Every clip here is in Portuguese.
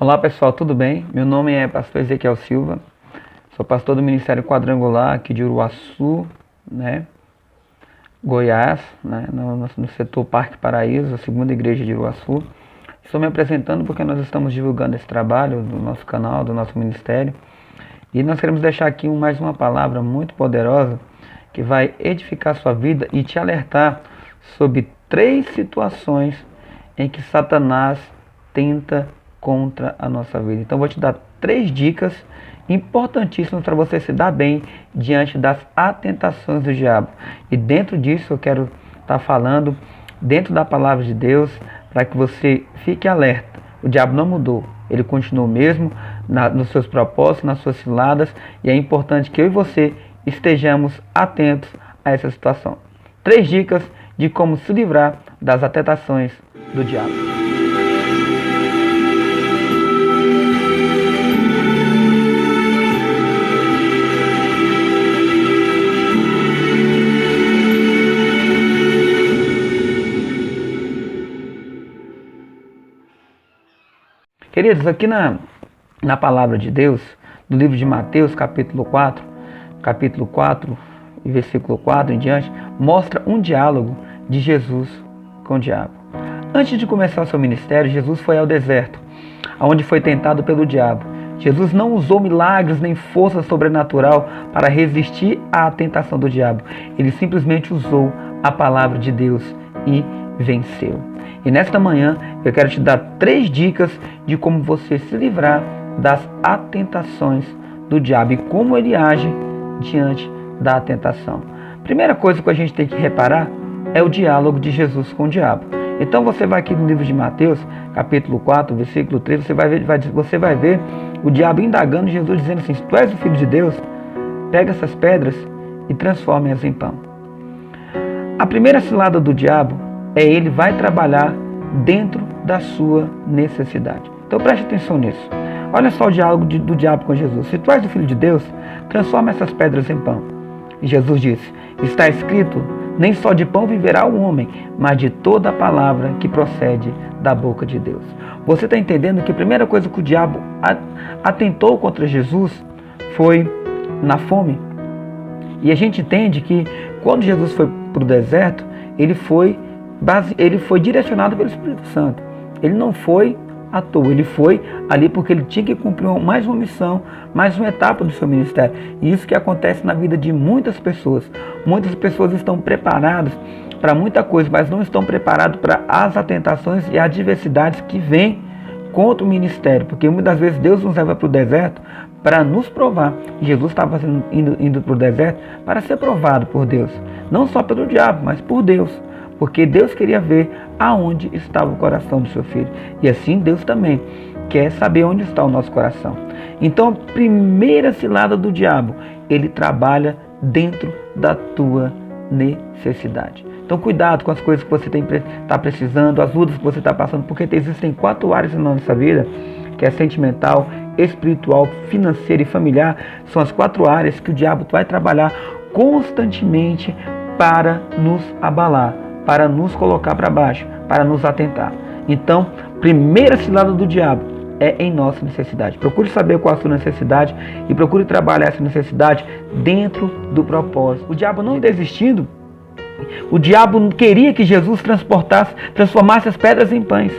Olá pessoal, tudo bem? Meu nome é pastor Ezequiel Silva, sou pastor do Ministério Quadrangular aqui de Uruaçu, Goiás, no setor Parque Paraíso, a segunda igreja de Uruaçu. Estou me apresentando porque nós estamos divulgando esse trabalho do nosso canal, do nosso ministério, e nós queremos deixar aqui mais uma palavra muito poderosa que vai edificar a sua vida e te alertar sobre 3 situações em que Satanás tenta contra a nossa vida. Então vou te dar 3 dicas importantíssimas para você se dar bem diante das atentações do diabo. E dentro disso eu quero estar falando dentro da palavra de Deus para que você fique alerta. O diabo não mudou, ele continua o mesmo nos seus propósitos, nas suas ciladas, e é importante que eu e você estejamos atentos a essa situação. 3 dicas de como se livrar das atentações do diabo. Queridos, aqui na palavra de Deus, do livro de Mateus, capítulo 4, e versículo 4 em diante, mostra um diálogo de Jesus com o diabo. Antes de começar o seu ministério, Jesus foi ao deserto, onde foi tentado pelo diabo. Jesus não usou milagres nem força sobrenatural para resistir à tentação do diabo. Ele simplesmente usou a palavra de Deus e venceu. E nesta manhã eu quero te dar 3 dicas de como você se livrar das atentações do diabo e como ele age diante da tentação. Primeira coisa que a gente tem que reparar é o diálogo de Jesus com o diabo. Então você vai aqui no livro de Mateus, capítulo 4, versículo 3, você vai ver o diabo indagando Jesus, dizendo assim: se tu és o Filho de Deus, pega essas pedras e transforme-as em pão. A primeira cilada do diabo ele vai trabalhar dentro da sua necessidade. Então preste atenção nisso. Olha só o diálogo do diabo com Jesus. Se tu és o Filho de Deus, transforma essas pedras em pão. E Jesus disse: está escrito, nem só de pão viverá o homem, mas de toda a palavra que procede da boca de Deus. Você está entendendo que a primeira coisa que o diabo atentou contra Jesus foi na fome? E a gente entende que quando Jesus foi para o deserto, ele foi direcionado pelo Espírito Santo. Ele não foi à toa, ele foi ali porque ele tinha que cumprir mais uma missão, mais uma etapa do seu ministério. E isso que acontece na vida de muitas pessoas. Muitas pessoas estão preparadas para muita coisa, mas não estão preparadas para as atentações e adversidades que vêm contra o ministério. Porque muitas vezes Deus nos leva para o deserto para nos provar. E Jesus estava indo para o deserto para ser provado por Deus. Não só pelo diabo, mas por Deus. Porque Deus queria ver aonde estava o coração do seu filho. E assim Deus também quer saber onde está o nosso coração. Então a primeira cilada do diabo, ele trabalha dentro da tua necessidade. Então cuidado com as coisas que você está precisando, as lutas que você está passando, porque existem 4 áreas na nossa vida, que é sentimental, espiritual, financeira e familiar. São as 4 áreas que o diabo vai trabalhar constantemente para nos abalar, para nos colocar para baixo, para nos atentar. Então, primeira cilada do diabo é em nossa necessidade. Procure saber qual é a sua necessidade e procure trabalhar essa necessidade dentro do propósito. O diabo não desistindo, o diabo queria que Jesus transformasse as pedras em pães.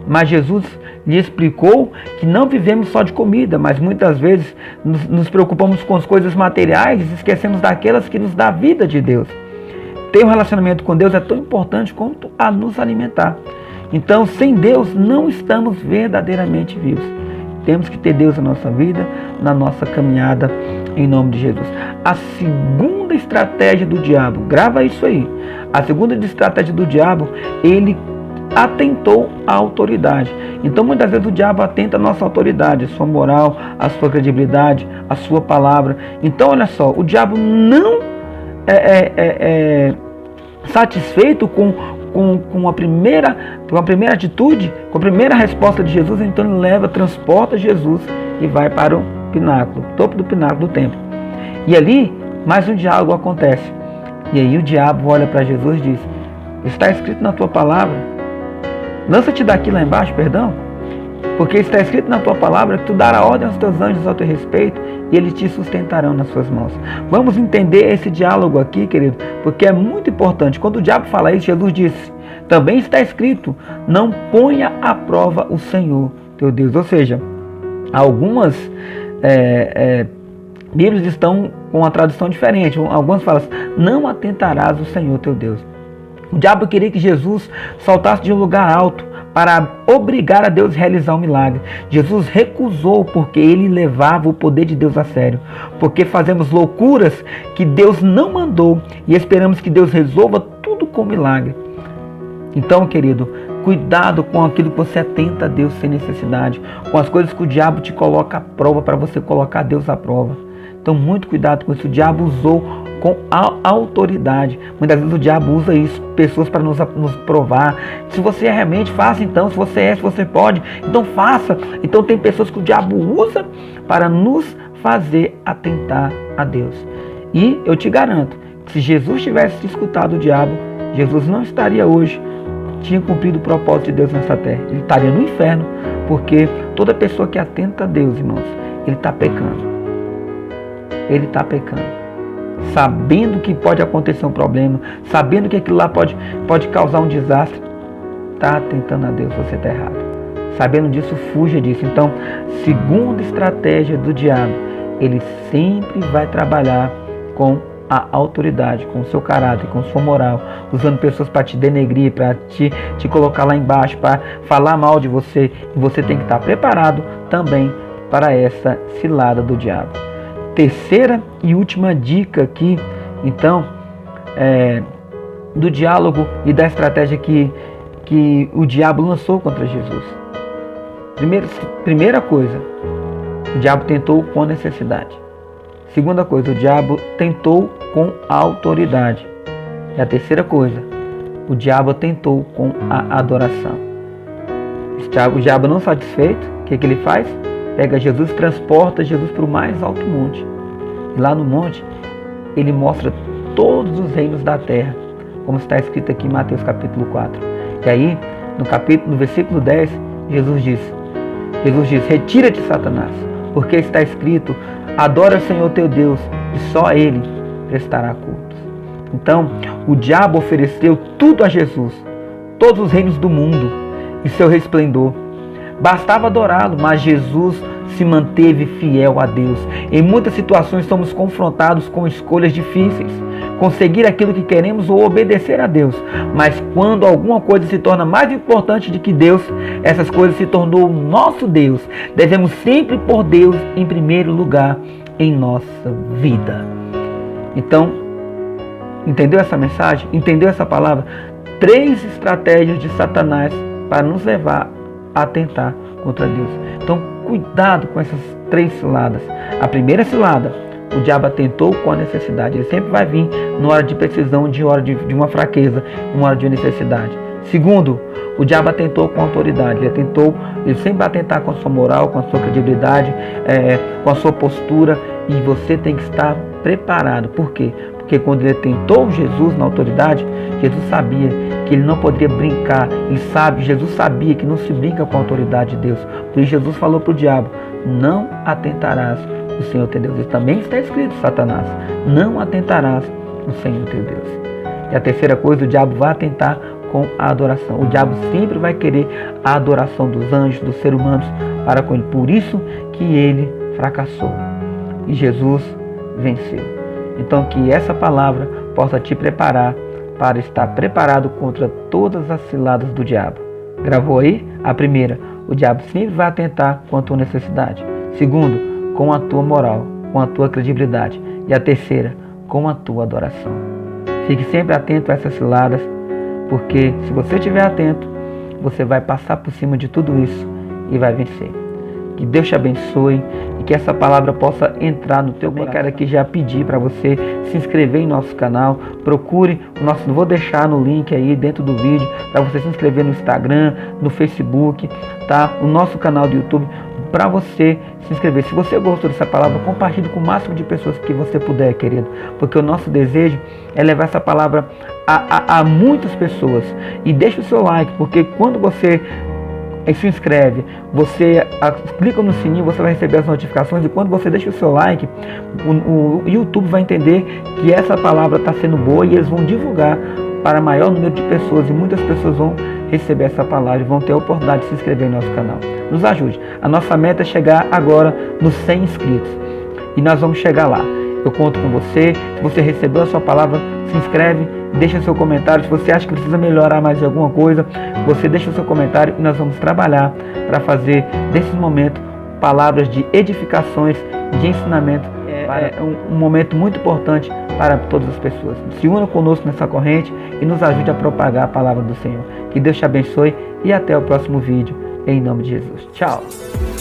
Mas Jesus lhe explicou que não vivemos só de comida, mas muitas vezes nos preocupamos com as coisas materiais e esquecemos daquelas que nos dá a vida de Deus. Ter um relacionamento com Deus é tão importante quanto a nos alimentar. Então, sem Deus, não estamos verdadeiramente vivos. Temos que ter Deus na nossa vida, na nossa caminhada, em nome de Jesus. A segunda estratégia do diabo, grava isso aí. A segunda estratégia do diabo, ele atentou à autoridade. Então, muitas vezes o diabo atenta à nossa autoridade, a sua moral, a sua credibilidade, a sua palavra. Então, olha só, o diabo não satisfeito com a primeira atitude, com a primeira resposta de Jesus, então ele transporta Jesus e vai para o pináculo, topo do pináculo do templo. E ali, mais um diálogo acontece. E aí o diabo olha para Jesus e diz: está escrito na tua palavra, lança-te daqui lá embaixo, perdão. Porque está escrito na tua palavra que tu dará ordem aos teus anjos ao teu respeito e eles te sustentarão nas suas mãos. Vamos entender esse diálogo aqui, querido, porque é muito importante. Quando o diabo fala isso, Jesus disse, também está escrito, não ponha à prova o Senhor, teu Deus. Ou seja, algumas Bíblias estão com uma tradução diferente. Algumas falam, não atentarás o Senhor, teu Deus. O diabo queria que Jesus saltasse de um lugar alto para obrigar a Deus a realizar um milagre. Jesus recusou porque ele levava o poder de Deus a sério. Porque fazemos loucuras que Deus não mandou e esperamos que Deus resolva tudo com milagre. Então, querido, cuidado com aquilo que você atenta a Deus sem necessidade, com as coisas que o diabo te coloca à prova para você colocar Deus à prova. Então, muito cuidado com isso. O diabo usou com autoridade. Muitas vezes o diabo usa isso, pessoas para nos provar. Se você realmente faça, então, se você pode, então faça. Então tem pessoas que o diabo usa para nos fazer atentar a Deus. E eu te garanto, que se Jesus tivesse escutado o diabo, Jesus não estaria hoje, tinha cumprido o propósito de Deus nessa terra. Ele estaria no inferno, porque toda pessoa que atenta a Deus, irmãos, ele está pecando. Ele está pecando. Sabendo que pode acontecer um problema, sabendo que aquilo lá pode causar um desastre, está atentando a Deus, você está errado. Sabendo disso, fuja disso. Então, segunda estratégia do diabo, ele sempre vai trabalhar com a autoridade, com o seu caráter, com sua moral, usando pessoas para te denegrir, para te colocar lá embaixo, para falar mal de você. E você tem que estar preparado também para essa cilada do diabo. Terceira e última dica aqui, então, do diálogo e da estratégia que o diabo lançou contra Jesus. Primeira coisa, o diabo tentou com necessidade. Segunda coisa, o diabo tentou com autoridade. E a terceira coisa, o diabo tentou com a adoração. O diabo não satisfeito, o que ele faz? Pega Jesus e transporta Jesus para o mais alto monte. E lá no monte, ele mostra todos os reinos da terra, como está escrito aqui em Mateus capítulo 4. E aí, no versículo 10, Jesus diz, retira-te, Satanás, porque está escrito, adora o Senhor teu Deus, e só a Ele prestará cultos. Então, o diabo ofereceu tudo a Jesus, todos os reinos do mundo e seu resplendor. Bastava adorá-lo, mas Jesus se manteve fiel a Deus. Em muitas situações somos confrontados com escolhas difíceis, conseguir aquilo que queremos ou obedecer a Deus. Mas quando alguma coisa se torna mais importante do que Deus, essas coisas se tornou o nosso Deus. Devemos sempre pôr Deus em primeiro lugar em nossa vida. Então, entendeu essa mensagem? Entendeu essa palavra? 3 estratégias de Satanás para nos levar a atentar contra Deus. Então, cuidado com essas 3 ciladas. A primeira cilada, o diabo atentou com a necessidade. Ele sempre vai vir numa hora de precisão, de hora de uma fraqueza, numa hora de necessidade. Segundo, o diabo atentou com a autoridade. Ele sempre vai atentar com a sua moral, com a sua credibilidade, com a sua postura. E você tem que estar preparado. Por quê? Porque quando ele tentou Jesus na autoridade, Jesus sabia que ele não poderia brincar. Jesus sabia que não se brinca com a autoridade de Deus. Por isso Jesus falou para o diabo, não atentarás o Senhor teu Deus. E também está escrito, Satanás, não atentarás o Senhor teu Deus. E a terceira coisa, o diabo vai atentar com a adoração. O diabo sempre vai querer a adoração dos anjos, dos seres humanos para com ele. Por isso que ele fracassou. E Jesus venceu. Então que essa palavra possa te preparar para estar preparado contra todas as ciladas do diabo. Gravou aí? A primeira, o diabo sempre vai atentar com a tua necessidade. Segundo, com a tua moral, com a tua credibilidade. E a terceira, com a tua adoração. Fique sempre atento a essas ciladas, porque se você estiver atento, você vai passar por cima de tudo isso e vai vencer. Que Deus te abençoe e que essa palavra possa entrar no teu coração. Eu quero aqui já pedir para você se inscrever em nosso canal. Procure o nosso, vou deixar no link aí dentro do vídeo para você se inscrever no Instagram, no Facebook, tá? O nosso canal do YouTube, para você se inscrever. Se você gostou dessa palavra, compartilhe com o máximo de pessoas que você puder, querido, porque o nosso desejo é levar essa palavra a muitas pessoas. E deixe o seu like, porque quando você se inscreve, você clica no sininho, você vai receber as notificações, e quando você deixa o seu like, o YouTube vai entender que essa palavra está sendo boa e eles vão divulgar para maior número de pessoas, e muitas pessoas vão receber essa palavra e vão ter a oportunidade de se inscrever no nosso canal. Nos ajude. A nossa meta é chegar agora nos 100 inscritos e nós vamos chegar lá. Eu conto com você. Se você recebeu a sua palavra, se inscreve, deixa seu comentário. Se você acha que precisa melhorar mais em alguma coisa, você deixa o seu comentário e nós vamos trabalhar para fazer desse momento palavras de edificações, de ensinamento. É um momento muito importante para todas as pessoas. Se una conosco nessa corrente e nos ajude a propagar a palavra do Senhor. Que Deus te abençoe e até o próximo vídeo, em nome de Jesus. Tchau!